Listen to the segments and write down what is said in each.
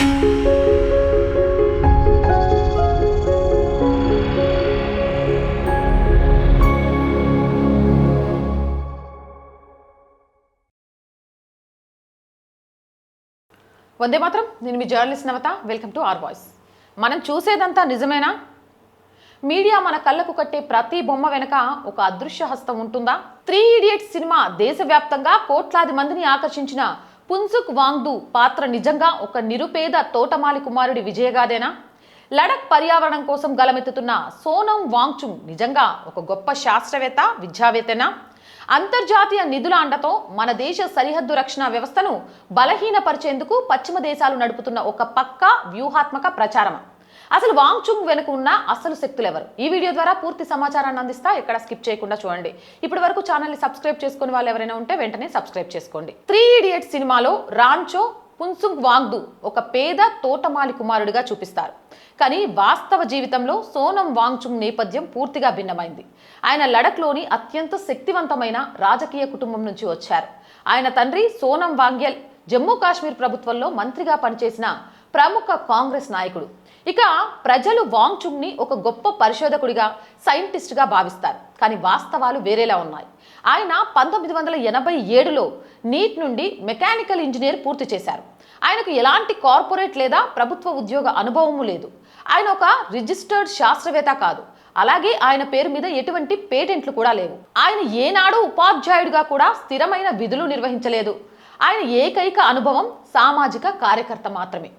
వందే మాత్రం. నేను మీ journalist Navata. Welcome to R voice. మనం చూసేదంతా నిజమేనా? మీడియా మన కళ్ళకు కట్టే ప్రతి బొమ్మ వెనక ఒక అదృశ్య హస్తం ఉంటుందా? 3 ఇడియట్స్ సినిమా దేశవ్యాప్తంగా కోట్లాది మందిని ఆకర్షించిన పున్సుక్ వాంగ్డు పాత్ర నిజంగా ఒక నిరుపేద తోటమాలి కుమారుడి విజయగాథేనా? లడక్ పర్యావరణం కోసం గలమెత్తుతున్న సోనం వాంగ్చుక్ నిజంగా ఒక గొప్ప శాస్త్రవేత్త, విద్యావేత్తనా? అంతర్జాతీయ నిధుల అండతో మన దేశ సరిహద్దు రక్షణ వ్యవస్థను బలహీనపరిచేందుకు పశ్చిమ దేశాలు నడుపుతున్న ఒక పక్కా వ్యూహాత్మక ప్రచారం. అసలు వాంగ్చుక్ వెనుక ఉన్న అసలు శక్తులు ఎవరు? ఈ వీడియో ద్వారా పూర్తి సమాచారాన్ని అందిస్తా. ఎక్కడ స్కిప్ చేయకుండా చూడండి. ఇప్పటి వరకు ఛానల్ని సబ్స్క్రైబ్ చేసుకునే వాళ్ళు ఎవరైనా ఉంటే వెంటనే సబ్స్క్రైబ్ చేసుకోండి. 3 ఇడియట్స్ సినిమాలో రాంచో పున్సుక్ వాంగ్డు ఒక పేద తోటమాలి కుమారుడిగా చూపిస్తారు. కానీ వాస్తవ జీవితంలో సోనం వాంగ్చుక్ నేపథ్యం పూర్తిగా భిన్నమైంది. ఆయన లడఖ్లోని అత్యంత శక్తివంతమైన రాజకీయ కుటుంబం నుంచి వచ్చారు. ఆయన తండ్రి సోనం వాంగ్యల్ జమ్మూ కాశ్మీర్ ప్రభుత్వంలో మంత్రిగా పనిచేసిన ప్రముఖ కాంగ్రెస్ నాయకుడు. ఇక ప్రజలు వాంగ్చుక్ని ఒక గొప్ప పరిశోధకుడిగా, సైంటిస్ట్గా భావిస్తారు. కానీ వాస్తవాలు వేరేలా ఉన్నాయి. ఆయన 1987లో నీట్ నుండి మెకానికల్ ఇంజనీర్ పూర్తి చేశారు. ఆయనకు ఎలాంటి కార్పొరేట్ లేదా ప్రభుత్వ ఉద్యోగ అనుభవము లేదు. ఆయన ఒక రిజిస్టర్డ్ శాస్త్రవేత్త కాదు. అలాగే ఆయన పేరు మీద ఎటువంటి పేటెంట్లు కూడా లేవు. ఆయన ఏనాడు ఉపాధ్యాయుడిగా కూడా స్థిరమైన విధులు నిర్వహించలేదు. ఆయన ఏకైక అనుభవం సామాజిక కార్యకర్త మాత్రమే.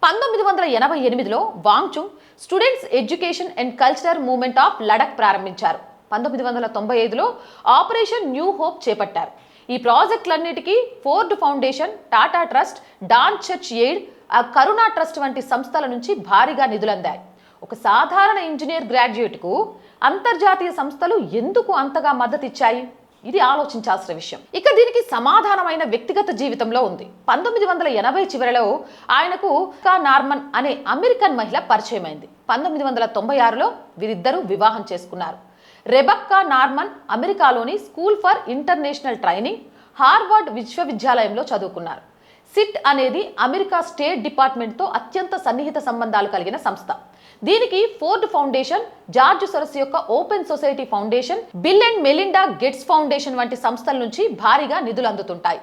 1988లో Wangchuk students education and cultural movement of Ladakh ప్రారంభించారు. 1995లో ఆపరేషన్ న్యూ హోప్ చేపట్టారు. ఈ ప్రాజెక్టులన్నిటికీ Ford foundation, Tata trust, Dan church aid, Karuna trust వంటి సంస్థల నుంచి భారీగా నిధులందాయి. ఒక సాధారణ ఇంజనీర్ గ్రాడ్యుయేట్కు అంతర్జాతీయ సంస్థలు ఎందుకు అంతగా మద్దతు ఇచ్చాయి? ఇది ఆలోచించాల్సిన విషయం. ఇక దీనికి సమాధానమైన వ్యక్తిగత జీవితంలో ఉంది. 1980 చివరిలో ఆయనకు నార్మన్ అనే అమెరికన్ మహిళ పరిచయమైంది. 1996లో వీరిద్దరూ వివాహం చేసుకున్నారు. రెబెక్కా నార్మన్ అమెరికాలోని school for international training, Harvard విశ్వవిద్యాలయంలో చదువుకున్నారు. సిట్ అనేది అమెరికా స్టేట్ డిపార్ట్మెంట్తో అత్యంత సన్నిహిత సంబంధాలు కలిగిన సంస్థ. దీనికి ఫోర్డ్ ఫౌండేషన్, జార్జ్ సొరస్ యొక్క open society foundation, bill and Melinda gates foundation వంటి సంస్థల నుంచి భారీగా నిధులు అందుతుంటాయి.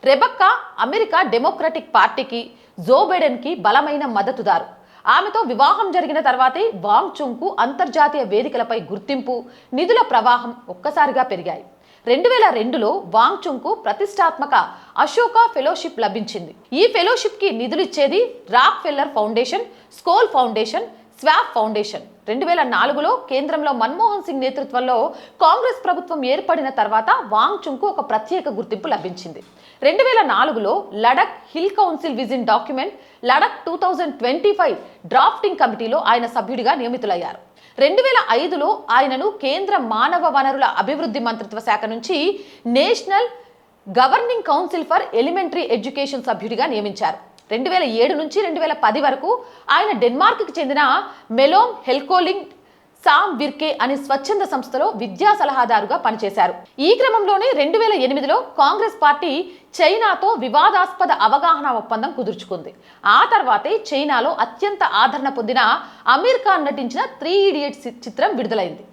రెబెక్కా అమెరికా డెమోక్రటిక్ పార్టీకి, జో బైడెన్కి బలమైన మద్దతుదారు. ఆమెతో వివాహం జరిగిన తర్వాతే వాంగ్చుక్కు అంతర్జాతీయ వేదికలపై గుర్తింపు, నిధుల ప్రవాహం ఒక్కసారిగా పెరిగాయి. 2002లో వాంగ్చుక్కు ప్రతిష్టాత్మక అశోక ఫెలోషిప్ లభించింది. ఈ ఫెలోషిప్ కి నిధులిచ్చేది Rockefeller foundation, Skoll foundation, Schwab foundation. 2004లో కేంద్రంలో మన్మోహన్ సింగ్ నేతృత్వంలో కాంగ్రెస్ ప్రభుత్వం ఏర్పడిన తర్వాత వాంగ్చుక్కు ఒక ప్రత్యేక గుర్తింపు లభించింది. 2004లో Ladakh hill council vision document, Ladakh 2025 drafting కమిటీలో ఆయన సభ్యుడిగా నియమితులయ్యారు. 2005లో ఆయనను కేంద్ర మానవ వనరుల అభివృద్ధి మంత్రిత్వ శాఖ నుంచి national governing council for elementary education సభ్యుడిగా నియమించారు. 2007 నుంచి 2010 వరకు ఆయన డెన్మార్క్కి చెందిన మెలోమ్ హెల్కోలింగ్ సామ్ విర్కే అనే స్వచ్ఛంద సంస్థలో విద్యా సలహాదారుగా పనిచేశారు. ఈ క్రమంలోనే 2008లో కాంగ్రెస్ పార్టీ చైనాతో వివాదాస్పద అవగాహన ఒప్పందం కుదుర్చుకుంది. ఆ తర్వాతే చైనాలో అత్యంత ఆదరణ పొందిన అమీర్ ఖాన్ నటించిన 3 ఇడియట్స్ చిత్రం విడుదలైంది.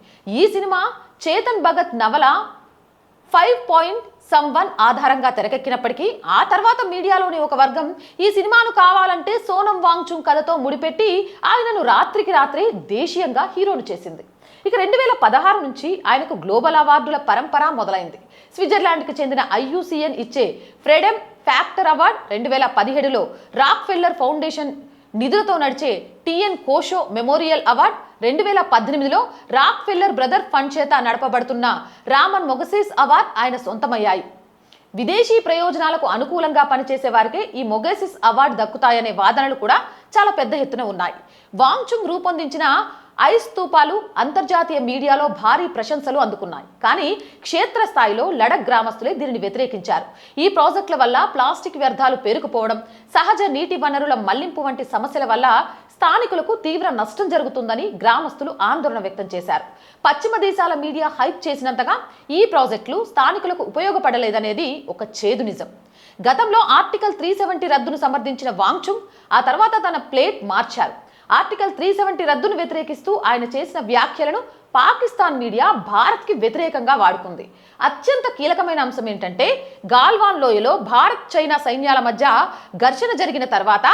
ఈ సినిమా చేతన్ భగత్ నవల 5.1 ఆధారంగా తెరకెక్కినప్పటికీ ఆ తర్వాత మీడియాలోని ఒక వర్గం ఈ సినిమాను కావాలంటే సోనం వాంగ్చుక్ కథతో ముడిపెట్టి ఆయనను రాత్రికి రాత్రే దేశీయంగా హీరోను చేసింది. ఇక 2016 నుంచి ఆయనకు గ్లోబల్ అవార్డుల పరంపర మొదలైంది. స్విట్జర్లాండ్కి చెందిన IUCN ఇచ్చే ఫ్రీడమ్ ఫ్యాక్టర్ అవార్డ్, 2017లో రాక్ ఫెల్లర్ ఫౌండేషన్ నిధులతో నడిచే TN కోషో మెమోరియల్ అవార్డ్, 2018లో రాక్ ఫెల్లర్ బ్రదర్ ఫండ్ చేత నడపబడుతున్న రామన్ మొగసెస్ అవార్డ్ ఆయన సొంతమయ్యాయి. విదేశీ ప్రయోజనాలకు అనుకూలంగా పనిచేసే వారికే ఈ మొగసెస్ అవార్డు దక్కుతాయనే వాదనలు కూడా చాలా పెద్ద ఎత్తున ఉన్నాయి. వాంగ్చుక్ రూపొందించిన ఐస్ స్తూపాలు అంతర్జాతీయ మీడియాలో భారీ ప్రశంసలు అందుకున్నాయి. కానీ క్షేత్రస్థాయిలో లడక్ గ్రామస్తులే దీనిని వ్యతిరేకించారు. ఈ ప్రాజెక్టుల వల్ల ప్లాస్టిక్ వ్యర్థాలు పేరుకుపోవడం, సహజ నీటి వనరుల మళ్లింపు వంటి సమస్యల వల్ల స్థానికులకు తీవ్ర నష్టం జరుగుతుందని గ్రామస్తులు ఆందోళన వ్యక్తం చేశారు. పశ్చిమ దేశాల మీడియా హైప్ చేసినంతగా ఈ ప్రాజెక్టులు స్థానికులకు ఉపయోగపడలేదనేది ఒక చేదు నిజం. గతంలో ఆర్టికల్ 370 రద్దును సమర్థించిన వాంగ్చుక్ ఆ తర్వాత తన ప్లేట్ మార్చారు. ఆర్టికల్ 370 రద్దును వ్యతిరేకిస్తూ ఆయన చేసిన వ్యాఖ్యలను పాకిస్తాన్ మీడియా భారత్కి వ్యతిరేకంగా వాడుకుంది. అత్యంత కీలకమైన అంశం ఏంటంటే, గాల్వాన్ లోయలో భారత్ చైనా సైన్యాల మధ్య ఘర్షణ జరిగిన తర్వాత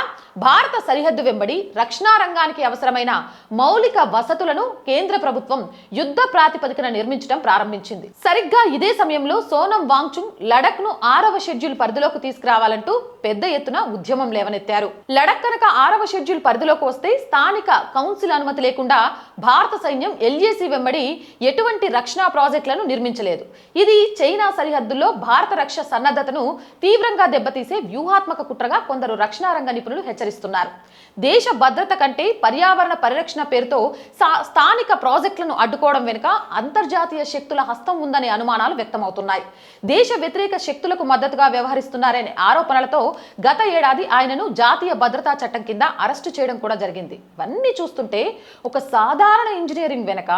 భారత సరిహద్దు వెంబడి రక్షణ రంగానికి అవసరమైన మౌలిక వసతులను కేంద్ర ప్రభుత్వం యుద్ధ ప్రాతిపదికన నిర్మించడం ప్రారంభించింది. సరిగ్గా ఇదే సమయంలో సోనం వాంగ్చుక్ లడఖ్ ను 6వ షెడ్యూల్ పరిధిలోకి తీసుకురావాలంటూ పెద్ద ఎత్తున ఉద్యమం లేవనెత్తారు. లడఖ్ కనుక 6వ షెడ్యూల్ పరిధిలోకి వస్తే స్థానిక కౌన్సిల్ అనుమతి లేకుండా భారత సైన్యం ఎల్ఏసీ వెంబడి ఎటువంటి రక్షణ ప్రాజెక్టులను నిర్మించలేదు. ఇది చైనా సరిహద్దుల్లో భారత రక్షణ సన్నద్ధతను తీవ్రంగా దెబ్బతీసే వ్యూహాత్మక కుట్రగా కొందరు రక్షణ రంగ నిపుణులు హెచ్చరిస్తున్నారు. దేశ భద్రత కంటే పర్యావరణ పరిరక్షణ పేరుతో స్థానిక ప్రాజెక్టులను అడ్డుకోవడం వెనుక అంతర్జాతీయ శక్తుల హస్తం ఉందనే అనుమానాలు వ్యక్తమవుతున్నాయి. దేశ వ్యతిరేక శక్తులకు మద్దతుగా వ్యవహరిస్తున్నారనే ఆరోపణలతో గత ఏడాది ఆయనను జాతీయ భద్రతా చట్టం కింద అరెస్టు చేయడం కూడా జరిగింది. ఇవన్నీ చూస్తుంటే ఒక సాధారణ ఇంజనీరింగ్ వెనక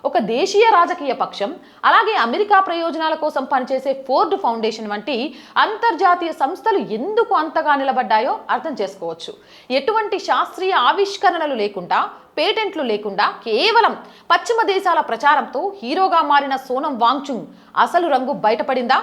ఒక దేశీయ రాజకీయ పక్షం, అలాగే అమెరికా ప్రయోజనాల కోసం పనిచేసే ఫోర్డ్ ఫౌండేషన్ వంటి అంతర్జాతీయ సంస్థలు ఎందుకు అంతగా నిలబడ్డాయో అర్థం చేసుకోవచ్చు. ఎటువంటి శాస్త్రీయ ఆవిష్కరణలు లేకుండా, పేటెంట్లు లేకుండా కేవలం పశ్చిమ దేశాల ప్రచారంతో హీరోగా మారిన సోనం వాంగ్చుక్ అసలు రంగు బయటపడిందా?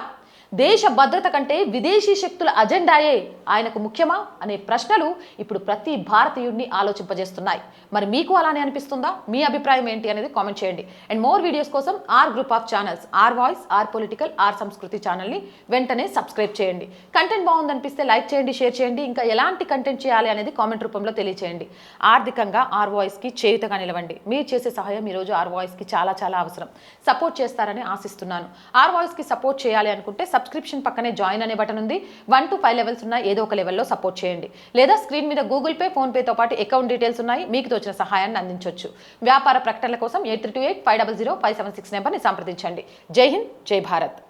దేశ భద్రత కంటే విదేశీ శక్తుల అజెండాయే ఆయనకు ముఖ్యమా అనే ప్రశ్నలు ఇప్పుడు ప్రతి భారతీయుడిని ఆలోచింపజేస్తున్నాయి. మరి మీకు అలానే అనిపిస్తుందా? మీ అభిప్రాయం ఏంటి అనేది కామెంట్ చేయండి. అండ్ మోర్ వీడియోస్ కోసం our group of channels, our voice, our political, our Sanskriti ఛానల్ని వెంటనే సబ్స్క్రైబ్ చేయండి. కంటెంట్ బాగుందనిపిస్తే లైక్ చేయండి, షేర్ చేయండి. ఇంకా ఎలాంటి కంటెంట్ చేయాలి అనేది కామెంట్ రూపంలో తెలియచేయండి. ఆర్థికంగా ఆర్ వాయిస్కి చేయుతగా నిలవండి. మీరు చేసే సహాయం ఈరోజు ఆర్ వాయిస్కి చాలా చాలా అవసరం. సపోర్ట్ చేస్తారని ఆశిస్తున్నాను. ఆర్ వాయిస్కి సపోర్ట్ చేయాలి అనుకుంటే సబ్స్క్రిప్షన్ పక్కనే జాయిన్ అనే బటన్ ఉంది. 1 to 5 లెవెల్స్ ఉన్నాయి. ఏదో ఒక లెవెల్లో సపోర్ట్ చేయండి. లేదా స్క్రీన్ మీద గూగుల్ పే, ఫోన్ పేతో పాటు అకౌంట్ డీటెయిల్స్ ఉన్నాయి. మీకు తోచిన సహాయాన్ని అందించవచ్చు. వ్యాపార ప్రకటనల కోసం 8328 500 576 నెంబర్ని సంప్రదించండి. జై హింద్, జై భారత్.